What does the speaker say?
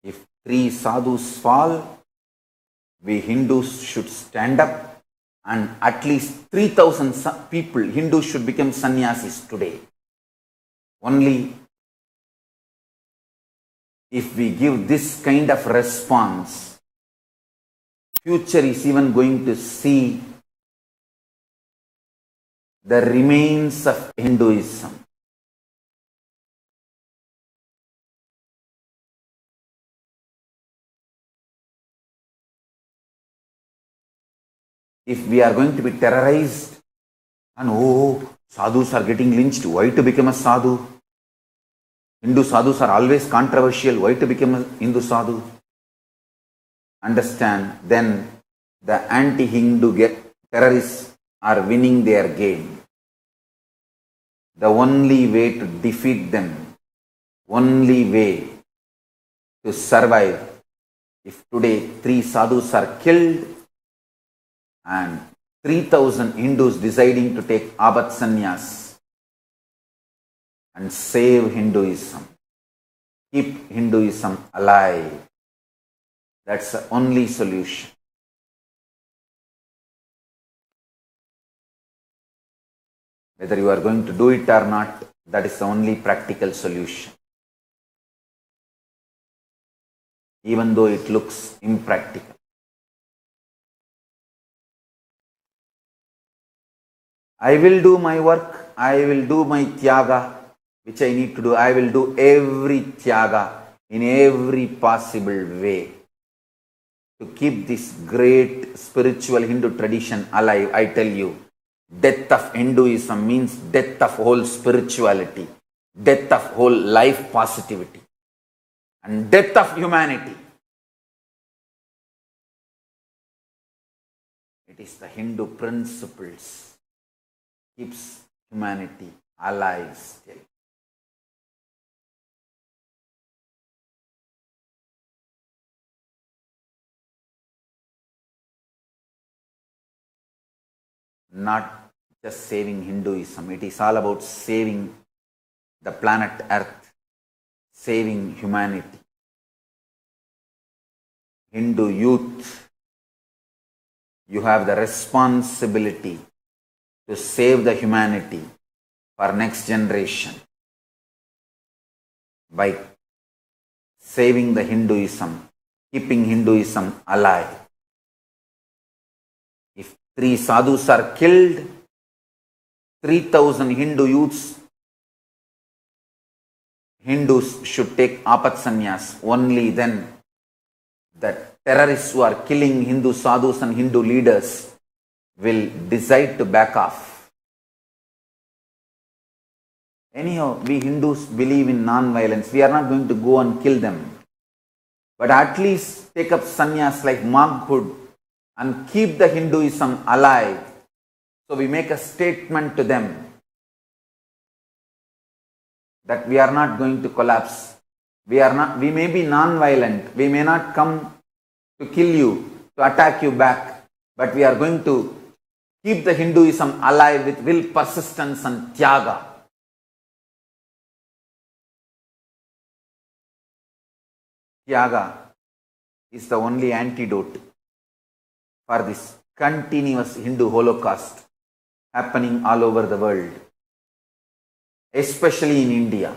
If three sadhus fall, we Hindus should stand up and at least 3,000 people, Hindus should become sannyasis today. Only if we give this kind of response, future is even going to see the remains of Hinduism. If we are going to be terrorized and sadhus are getting lynched, why to become a sadhu? Hindu sadhus are always controversial, why to become a Hindu sadhu? Understand, then the anti-Hindu terrorists are winning their game. The only way to defeat them, only way to survive, if today 3 sadhus are killed and 3,000 Hindus deciding to take Abhat Sannyas and save Hinduism, keep Hinduism alive, that's the only solution. Whether you are going to do it or not, that is the only practical solution. Even though it looks impractical. I will do my work, I will do my tyaga, which I need to do. I will do every tyaga in every possible way to keep this great spiritual Hindu tradition alive. I tell you, death of Hinduism means death of whole spirituality, death of whole life positivity, and death of humanity. It is the Hindu principles keeps humanity alive still. Not just saving Hinduism, it is all about saving the planet Earth, saving humanity. Hindu youth, you have the responsibility to save the humanity for next generation by saving the Hinduism, keeping Hinduism alive. If 3 sadhus are killed, 3,000 Hindu youths, Hindus should take Apat Sannyas. Only then the terrorists who are killing Hindu sadhus and Hindu leaders will decide to back off. Anyhow, we Hindus believe in non-violence. We are not going to go and kill them. But at least take up sannyas like monkhood and keep the Hinduism alive. So we make a statement to them that we are not going to collapse. We may be non-violent. We may not come to kill you, to attack you back. But we are going to keep the Hinduism alive with will, persistence and tyaga. Tyaga is the only antidote for this continuous Hindu Holocaust happening all over the world, especially in India.